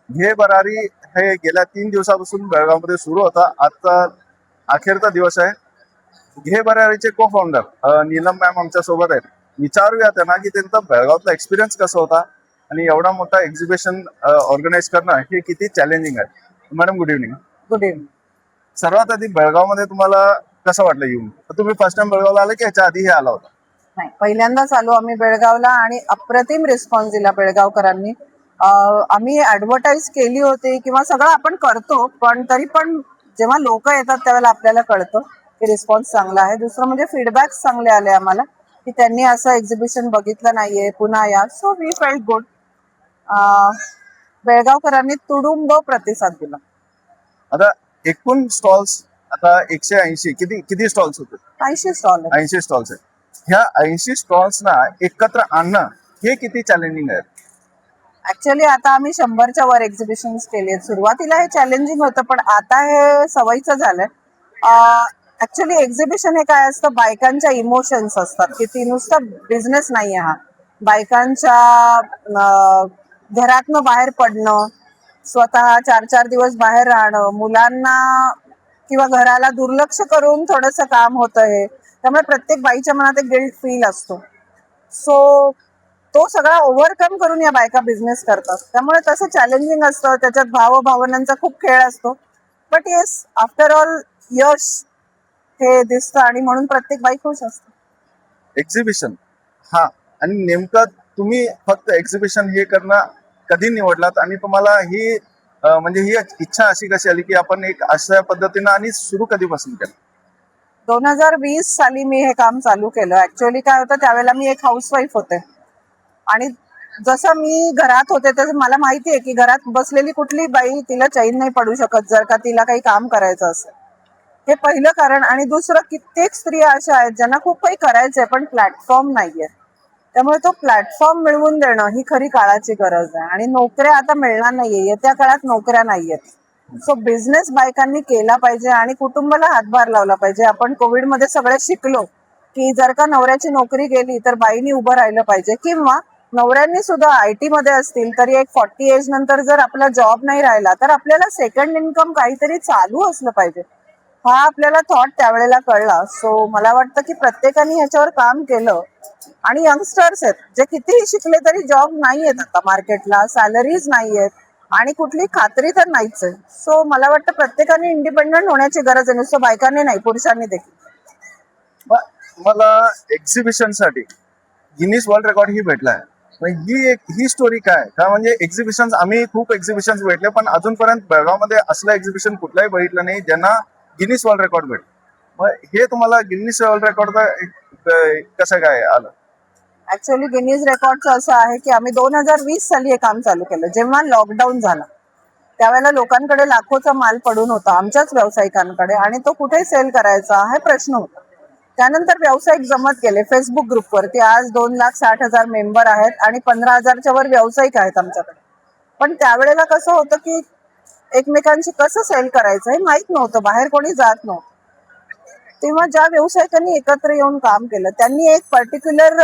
घे भरारी हे गेल्या 3 दिवसापासून बेळगावमध्ये सुरू होता. आजचा अखेरचा दिवस आहे. घे भरारीचे को फाउंडर नीलम मॅम आमच्या सोबत आहेत. विचारूया त्यांना की त्यांचा बेळगावचा एक्सपिरियन्स कसा होता आणि एवढा मोठा एक्झिबिशन ऑर्गनाईज करणं हे किती चॅलेंजिंग आहे. Madam good evening. Good evening. सर्वात आधी बेळगावमध्ये तुम्हाला कसं वाटलं येऊन? तुम्ही फर्स्ट टाइम बेळगावला आले की ह्याच्या आधीही आला होता? नाही, पहिल्यांदाच आलो आम्ही बेळगावला आणि अप्रतिम रिस्पॉन्स दिला बेळगावकरांनी. आम्ही ऍडव्हर्टाईज केली होती किंवा सगळं आपण करतो, पण तरी पण जेव्हा लोक येतात त्यावेळेला आपल्याला कळतं की रिस्पॉन्स चांगला आहे. दुसरं म्हणजे फीडबॅक चांगले आले आम्हाला की त्यांनी असं एक्झिबिशन बघितलं नाहीये, पुन्हा या. So we felt good. बेळगावकरांनी तुडुंब प्रतिसाद दिला. आता एकूण स्टॉल्स आता 180 किती किती स्टॉल्स होते? 80 स्टॉल आहेत. 80 स्टॉल्स आहेत. ह्या 80 स्टॉल्सना एकत्र आणणं हे किती चॅलेंजिंग आहे? ऍक्च्युअली आता आम्ही 100च्या वर एक्झिबिशन केली आहेत. सुरुवातीला हे चॅलेंजिंग होतं, पण आता हे सवयीचं झालंय. ऍक्च्युअली एक्झिबिशन हे काय असतं, बायकांच्या इमोशन्स असतात की ती नुसतं बिझनेस नाहीये हा. बायकांच्या घरातनं बाहेर पडणं, स्वतः 4-4 दिवस बाहेर राहणं, मुलांना किंवा घराला दुर्लक्ष करून थोडंसं काम होतं हे. त्यामुळे प्रत्येक बाईच्या मनात एक गिल्ट फील असतो. सो तो सगळा ओव्हरकम करून या बायका बिझनेस करतात. त्यामुळे तसं चॅलेंजिंग असतं, त्याच्यात भावभावनांचा खूप खेळ असतो. बट येस, आफ्टर ऑल यश हे दिसतं आणि म्हणून प्रत्येक बाई खुश असते. एक्झिबिशन हा, आणि नेमकं तुम्ही फक्त एक्झिबिशन हे करणं कधी निवडलात आणि तुम्हाला ही म्हणजे ही इच्छा अशी कशी आली की आपण एक अशा पद्धतीनं आणि सुरू कधीपासून केलं? 2020 साली मी हे काम चालू केलं. ऍक्च्युअली काय होतं, त्यावेळेला मी एक हाऊसवाईफ होते आणि जसं मी घरात होते तसं मला माहिती आहे की घरात बसलेली कुठली बाई तिला चैन नाही पडू शकत जर का तिला काही काम करायचं असेल. हे पहिलं कारण. आणि दुसरं, कित्येक स्त्रिया अशा आहेत ज्यांना खूप काही करायचंय पण प्लॅटफॉर्म नाहीये. त्यामुळे तो प्लॅटफॉर्म मिळवून देणं ही खरी काळाची गरज आहे. आणि नोकऱ्या आता मिळणार नाहीये, येत्या काळात नोकऱ्या नाहीयेत. सो बिझनेस बायकांनी केला पाहिजे आणि कुटुंबाला हातभार लावला पाहिजे. आपण कोविडमध्ये सगळे शिकलो की जर का नवऱ्याची नोकरी गेली तर बाईनी उभं राहिलं पाहिजे, किंवा नवऱ्यांनी सुद्धा IT मध्ये असतील तरी एक 40 एज नंतर जर आपला जॉब नाही राहिला तर आपल्याला सेकंड इन्कम काहीतरी चालू असलं पाहिजे. हा आपल्याला थॉट त्यावेळेला कळला. सो मला वाटतं की प्रत्येकाने ह्याच्यावर काम केलं. आणि यंगस्टर्स आहेत जे कितीही शिकले तरी जॉब नाहीयेत आता मार्केटला, सॅलरीज नाहीयेत आणि कुठली खात्री तर नाहीच आहे. सो मला वाटतं प्रत्येकाने इंडिपेंडंट होण्याची गरज आहे, नुसतं बायकांनी नाही, पुरुषांनी देखील. मला एक्झिबिशन साठी गिनीज वर्ल्ड रेकॉर्ड ही भेटलाय. ही स्टोरी काय का? म्हणजे एक्झिबिशन आम्ही खूप एक्झिबिशन भेटले पण अजूनपर्यंत बेळगावमध्ये असलं एक्झिबिशन कुठलाही बघितलं नाही ज्यांना गिनीज वर्ल्ड रेकॉर्ड भेटलं. मग हे तुम्हाला गिनीज वर्ल्ड रेकॉर्ड कसं काय आलं? ऍक्च्युअली गिनीज रेकॉर्डचं असं आहे की आम्ही 2020 साली हे काम चालू केलं. जेव्हा लॉकडाऊन झाला त्यावेळेला लोकांकडे लाखोचा माल पडून होता, आमच्याच व्यावसायिकांकडे, आणि तो कुठे सेल करायचा हा प्रश्न होता. त्यानंतर व्यावसायिक जमत गेले फेसबुक ग्रुपवरती. आज 2,60,000 मेंबर आहेत आणि 15,000च्या वर व्यावसायिक आहेत आमच्याकडे. पण त्यावेळेला कसं होतं की एकमेकांशी कसं सेल करायचं हे माहित नव्हतं, बाहेर कोणी जात नव्हतं. तेव्हा ज्या व्यावसायिकांनी एकत्र येऊन काम केलं त्यांनी एक पर्टिक्युलर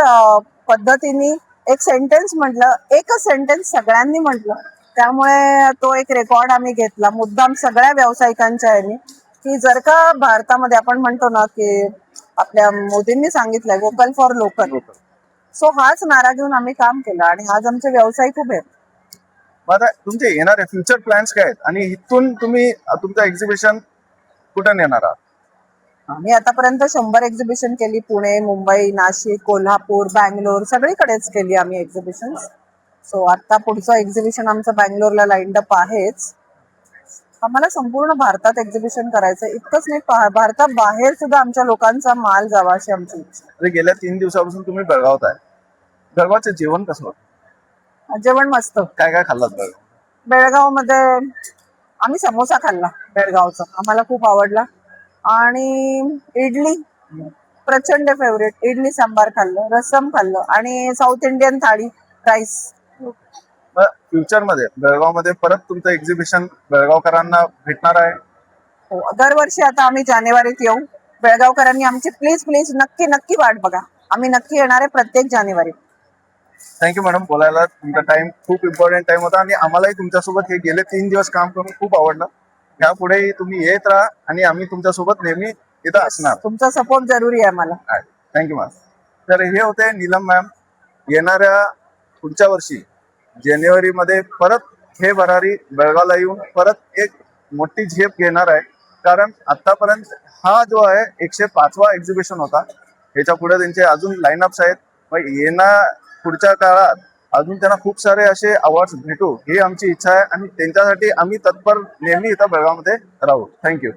पद्धतीने एक सेंटेन्स म्हटलं, एकच सेंटेन्स सगळ्यांनी म्हटलं. त्यामुळे तो एक रेकॉर्ड आम्ही घेतला मुद्दाम सगळ्या व्यावसायिकांच्या यांनी, की जर का भारतामध्ये आपण म्हणतो ना की आपल्या मोदींनी सांगितलंय वोकल फॉर लोकल, सो हाच नारा घेऊन आम्ही काम केलं आणि आज आमचे व्यावसायिक उभे आहेत. मग आता तुमचे येणारे फ्युचर प्लॅन्स काय आहेत आणि इथून तुम्ही तुमचं एक्झिबिशन कुठं नेणार आहात? आम्ही आतापर्यंत 100 एक्झिबिशन केली. पुणे, मुंबई, नाशिक, कोल्हापूर, बँगलोर सगळीकडेच केली आम्ही एक्झिबिशन. सो आता पुढचं एक्झिबिशन आमचं बँगलोरला लाईन्ड अप आहेच. आम्हाला संपूर्ण भारतात एक्झिबिशन करायचं. इतकंच नाही, भारतात बाहेर सुद्धा आमच्या लोकांचा माल जावा अशी आमची इच्छा. गेल्या 3 दिवसापासून तुम्ही बेळगावात आहे. बेळगावचं जेवण कसं होतं? जेवण मस्त. काय काय खाल्लात बेळगाव? बेळगावमध्ये आम्ही समोसा खाल्ला बेळगावचा, आम्हाला खूप आवडला. आणि इडली प्रचंड फेवरेट. इडली सांबार खाल्लं, रसम खाल्लं आणि साऊथ इंडियन थाळी, राईस. फ्युचर मध्ये बेळगावमध्ये परत तुमचं एक्झिबिशन बेळगावकरांना भेटणार आहे? हो, दरवर्षी आता आम्ही जानेवारीत येऊ. बेळगावकरांनी आमची प्लीज प्लीज नक्की नक्की वाट बघा. आम्ही नक्की येणार आहे प्रत्येक जानेवारी. थँक्यू मॅडम, बोलायला तुमचा टाइम खूप इम्पॉर्टंट टाइम होता आणि आम्हालाही तुमच्यासोबत हे गेले 3 दिवस काम करून खूप आवडलं. यापुढेही तुम्ही येत राहा आणि आम्ही तुमच्यासोबत नेहमी इथं असणार. तुमचा सपोर्ट जरुरी आहे मला. Thank you ma'am. तर हे होते नीलम मॅम. येणाऱ्या पुढच्या वर्षी जानेवारीमध्ये परत हे भरारी बेळगावला येऊन परत एक मोठी झेप घेणार आहे. कारण आतापर्यंत हा जो आहे 105वा एक्झिबिशन होता. ह्याच्या पुढे त्यांचे अजून लाईनअप्स आहेत. मग येणार पुढच्या काळात अजून त्यांना खूप सारे असे अवॉर्ड्स भेटू ही आमची इच्छा आहे आणि त्यांच्यासाठी आम्ही तत्पर नेहमी इथं बेळगावमध्ये राहू. थँक्यू.